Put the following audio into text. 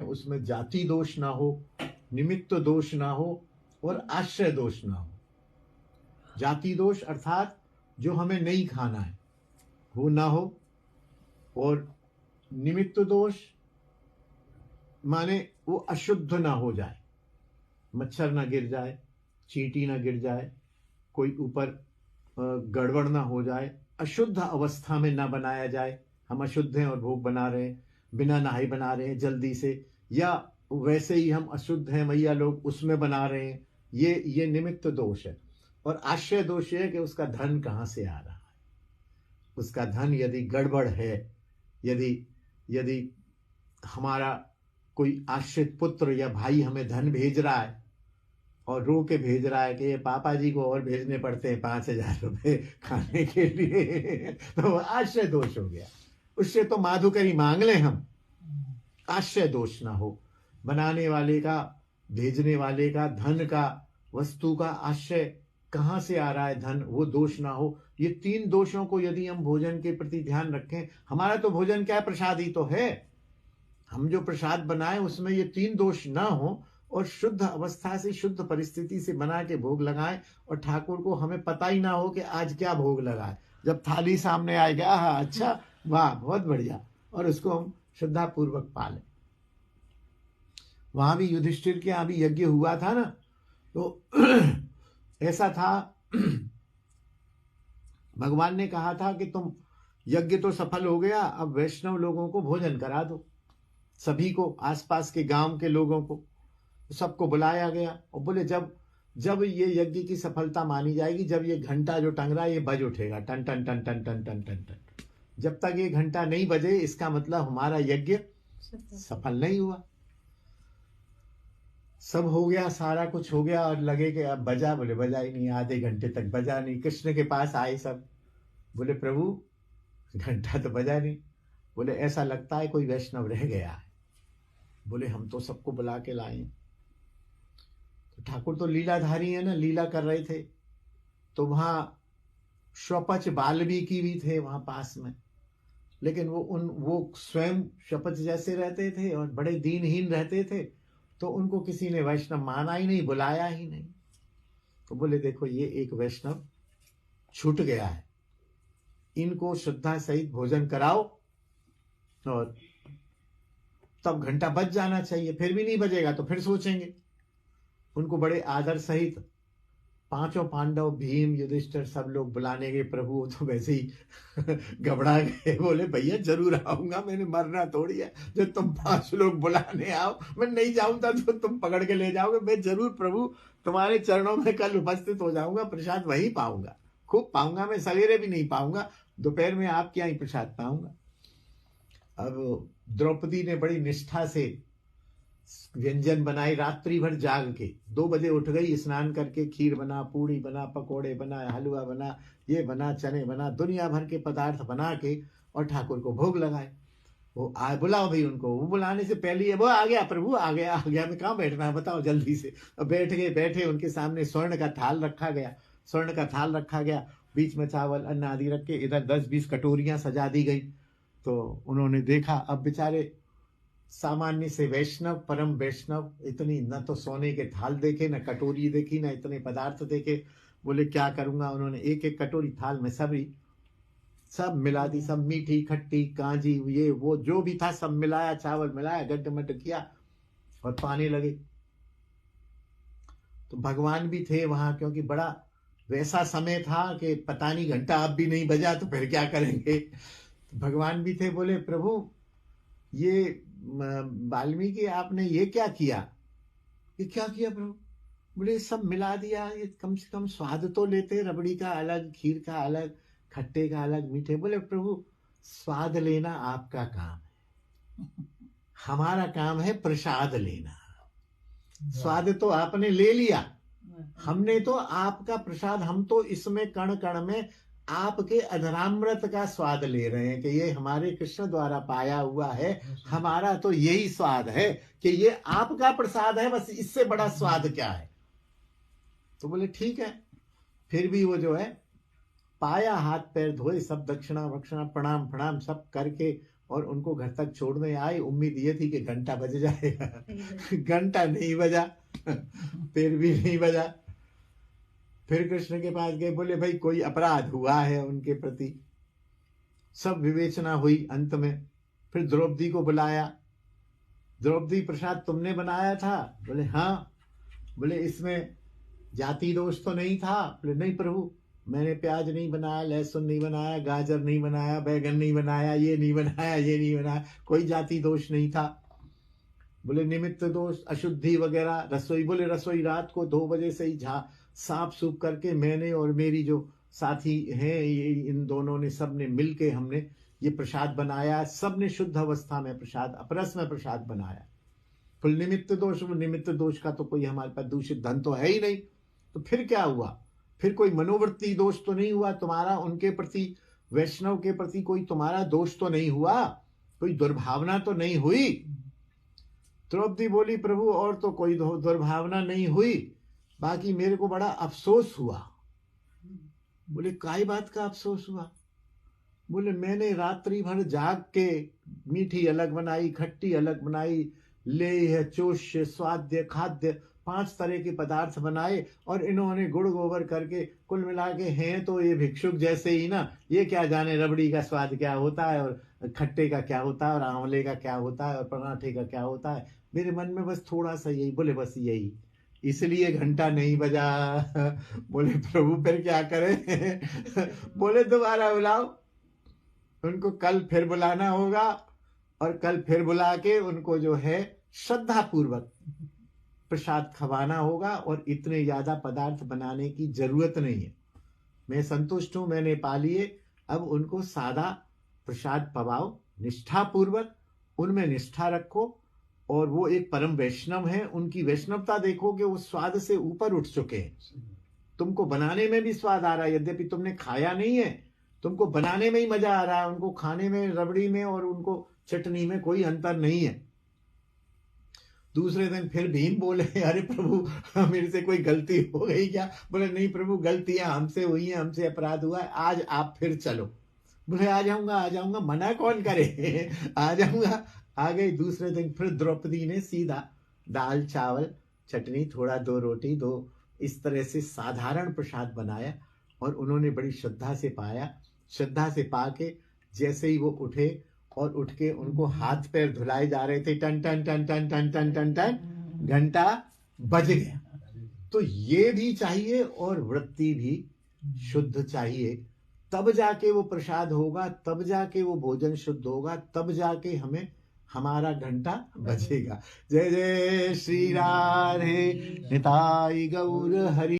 उसमें जाति दोष ना हो, निमित्त दोष ना हो और आश्रय दोष ना हो। जाति दोष अर्थात जो हमें नहीं खाना है वो ना हो, और निमित्त दोष माने वो अशुद्ध ना हो जाए, मच्छर ना गिर जाए, चींटी ना गिर जाए, कोई ऊपर गड़बड़ ना हो जाए, अशुद्ध अवस्था में ना बनाया जाए। हम अशुद्ध हैं और भोग बना रहे हैं, बिना नहाए बना रहे हैं जल्दी से, या वैसे ही हम अशुद्ध हैं मैया लोग उसमें बना रहे हैं, ये निमित्त दोष है। और आश्रय दोष है कि उसका धन कहाँ से आ रहा है। उसका धन यदि गड़बड़ है, यदि हमारा कोई आश्रित पुत्र या भाई हमें धन भेज रहा है और रो के भेज रहा है कि ये पापा जी को और भेजने पड़ते हैं 5,000 रुपये खाने के लिए, तो आश्रय दोष हो गया। उससे तो माधुकरी मांग लें हम, आश्रय दोष ना हो। बनाने वाले का, भेजने वाले का, धन का, वस्तु का आश्रय कहाँ से आ रहा है धन, वो दोष ना हो। ये 3 दोषों को यदि हम भोजन के प्रति ध्यान रखें, हमारा तो भोजन क्या है, प्रसाद ही तो है। हम जो प्रसाद बनाए उसमें ये 3 दोष ना हो, और शुद्ध अवस्था से, शुद्ध परिस्थिति से बना के भोग लगाएं, और ठाकुर को हमें पता ही ना हो कि आज क्या भोग लगाए। जब थाली सामने आएगा, हाँ अच्छा, वाह बहुत बढ़िया, और उसको हम श्रद्धा पूर्वक पालें। वहां भी युधिष्ठिर के यहाँ भी यज्ञ हुआ था ना, तो ऐसा था, भगवान ने कहा था कि तुम यज्ञ तो सफल हो गया, अब वैष्णव लोगों को भोजन करा दो, सभी को, आसपास के गांव के लोगों को, सबको बुलाया गया। और बोले जब ये यज्ञ की सफलता मानी जाएगी, जब ये घंटा जो टंग रहा है ये बज उठेगा, टन टन टन टन टन टन टन टन। जब तक ये घंटा नहीं बजे इसका मतलब हमारा यज्ञ सफल नहीं हुआ। सब हो गया, सारा कुछ हो गया, और लगे कि अब बजा, बोले बजा ही नहीं, आधे घंटे तक बजा नहीं। कृष्ण के पास आए सब, बोले प्रभु घंटा तो बजा नहीं। बोले ऐसा लगता है कोई वैष्णव रह गया है। बोले हम तो सबको बुला के लाए। तो ठाकुर तो लीलाधारी है ना, लीला कर रहे थे, तो वहां स्वपच वाल्मीकि भी थे वहां पास में, लेकिन वो स्वयं स्वपच जैसे रहते थे और बड़े दीनहीन रहते थे, तो उनको किसी ने वैष्णव माना ही नहीं, बुलाया ही नहीं। तो बोले देखो ये एक वैष्णव छूट गया है, इनको श्रद्धा सहित भोजन कराओ, और तब घंटा बज जाना चाहिए। फिर भी नहीं बजेगा तो फिर सोचेंगे। उनको बड़े आदर सहित 5 पांडव, भीम, युधिष्ठिर सब लोग बुलाने गए। प्रभु तो वैसे ही घबरा गए, बोले भैया जरूर आऊंगा, मैंने मरना थोड़ी है जो तुम 5 लोग बुलाने आओ, मैं नहीं जाऊंगा तो तुम पकड़ के ले जाओगे। मैं जरूर प्रभु तुम्हारे चरणों में कल उपस्थित हो जाऊंगा, प्रसाद वहीं पाऊंगा, खूब पाऊंगा, मैं सवेरे भी नहीं पाऊंगा, दोपहर में आपके यहाँ ही प्रसाद पाऊंगा। अब द्रौपदी ने बड़ी निष्ठा से व्यंजन बनाए, रात्रि भर जाग के 2 बजे उठ गई, स्नान करके खीर बना, पूड़ी बना, पकोड़े बना, हलवा बना, ये बना, चने बना, दुनिया भर के पदार्थ बना के और ठाकुर को भोग लगाए। वो बुलाओ भाई उनको। वो बुलाने से पहले ही वो आ गया, प्रभु आ गया, मैं कहाँ बैठना है बताओ जल्दी से। अब बैठे उनके सामने स्वर्ण का थाल रखा गया, बीच में चावल अन्न आदि रख के, इधर 10-20 कटोरियां सजा दी गई। तो उन्होंने देखा, अब बेचारे सामान्य से वैष्णव, परम वैष्णव, इतनी न तो सोने के थाल देखे, न कटोरी देखी, न इतने पदार्थ देखे। बोले क्या करूंगा। उन्होंने एक कटोरी थाल में सब मिला दी, सब मीठी खट्टी कांजी ये वो जो भी था सब मिलाया, चावल मिलाया, गड्ढ किया और पाने लगे। तो भगवान भी थे वहां, क्योंकि बड़ा वैसा समय था कि पता नहीं घंटा अब भी नहीं बजा तो फिर क्या करेंगे। तो भगवान भी थे। बोले प्रभु ये वाल्मीकि आपने ये क्या किया, प्रभु। बोले सब मिला दिया, ये कम से कम स्वाद तो लेते, रबड़ी का अलग, खीर का अलग, खट्टे का अलग, मीठे। बोले प्रभु स्वाद लेना आपका काम है, हमारा काम है प्रसाद लेना। स्वाद तो आपने ले लिया, हमने तो आपका प्रसाद, हम तो इसमें कण कण में आपके अधरामृत का स्वाद ले रहे हैं कि ये हमारे कृष्ण द्वारा पाया हुआ है। हमारा तो यही स्वाद है कि ये आपका प्रसाद है, बस इससे बड़ा स्वाद क्या है। तो बोले ठीक है। फिर भी वो जो है पाया, हाथ पैर धोए, सब दक्षिणा वक्षिणा प्रणाम सब करके और उनको घर तक छोड़ने आए। उम्मीद ये थी कि घंटा बज जाएगा, घंटा नहीं बजा, फिर भी नहीं बजा। फिर कृष्ण के पास गए, बोले भाई कोई अपराध हुआ है उनके प्रति। सब विवेचना हुई। अंत में फिर द्रौपदी को बुलाया। द्रौपदी, प्रसाद तुमने बनाया था? बोले हाँ। बोले इसमें जाति दोष तो नहीं था? बोले नहीं प्रभु, मैंने प्याज नहीं बनाया, लहसुन नहीं बनाया, गाजर नहीं बनाया, बैगन नहीं बनाया, ये नहीं बनाया, ये नहीं बनाया, कोई जाति दोष नहीं था। बोले निमित्त दोष, अशुद्धि वगैरह, रसोई, बोले रसोई रात को 2 बजे से ही साफ सूफ करके मैंने और मेरी जो साथी हैं, ये इन दोनों ने, सब ने मिलके हमने ये प्रसाद बनाया। सब ने शुद्ध अवस्था में प्रसाद, अपरस में प्रसाद बनाया। फिर निमित्त दोष, निमित्त दोष का तो कोई हमारे पास दूषित धन तो है ही नहीं, तो फिर क्या हुआ? फिर कोई मनोवृत्ति दोष तो नहीं हुआ तुम्हारा उनके प्रति, वैष्णव के प्रति कोई तुम्हारा दोष तो नहीं हुआ, कोई दुर्भावना तो नहीं हुई? द्रौपदी बोली प्रभु और तो कोई दुर्भावना नहीं हुई, बाकी मेरे को बड़ा अफसोस हुआ। बोले काय बात का अफसोस हुआ? बोले मैंने रात्रि भर जाग के मीठी अलग बनाई, खट्टी अलग बनाई, लेह, चोष्य, स्वाद्य, खाद्य, 5 तरह के पदार्थ बनाए, और इन्होंने गुड़ गोबर करके कुल मिला के हैं तो ये भिक्षुक जैसे ही ना, ये क्या जाने रबड़ी का स्वाद क्या होता है, और खट्टे का क्या होता है, और आंवले का क्या होता है, और पराठे का क्या होता है। मेरे मन में बस थोड़ा सा यही। बोले बस यही, इसलिए घंटा नहीं बजा। बोले प्रभु फिर क्या करें? बोले दोबारा बुलाओ उनको, कल फिर बुलाना होगा, और कल फिर बुला के उनको जो है श्रद्धा पूर्वक प्रसाद खवाना होगा, और इतने ज्यादा पदार्थ बनाने की जरूरत नहीं है। मैं संतुष्ट हूं, मैंने पा लिए। अब उनको सादा प्रसाद पवाओ, निष्ठा पूर्वक, उनमें निष्ठा रखो। और वो एक परम वैष्णव है, उनकी वैष्णवता देखो कि वो स्वाद से ऊपर उठ चुके हैं। तुमको बनाने में भी स्वाद आ रहा है, यद्यपि तुमने खाया नहीं है, तुमको बनाने में ही मजा आ रहा है। उनको खाने में, रबड़ी में और उनको चटनी में कोई अंतर नहीं है। दूसरे दिन फिर भीम बोले अरे प्रभु मेरे से कोई गलती हो गई क्या? बोले नहीं प्रभु, गलतियां हमसे हुई हैं, हमसे अपराध हुआ है, आज आप फिर चलो। बोले आ जाऊंगा, मना कौन करे? आ जाऊंगा। आ गई। दूसरे दिन फिर द्रौपदी ने सीधा दाल, चावल, चटनी, थोड़ा 2 रोटी, 2 इस तरह से साधारण प्रसाद बनाया, और उन्होंने बड़ी श्रद्धा से पाया। श्रद्धा से पाके जैसे ही वो उठे, और उठ के उनको हाथ पैर धुलाए जा रहे थे, टन टन टन टन टन टन टन टन, घंटा बज गया। तो ये भी चाहिए, और वृत्ति भी शुद्ध चाहिए, तब जाके वो प्रसाद होगा, तब जाके वो भोजन शुद्ध होगा, तब जाके हमें हमारा घंटा बजेगा। जय जय श्री राधे, निताई गौर हरि।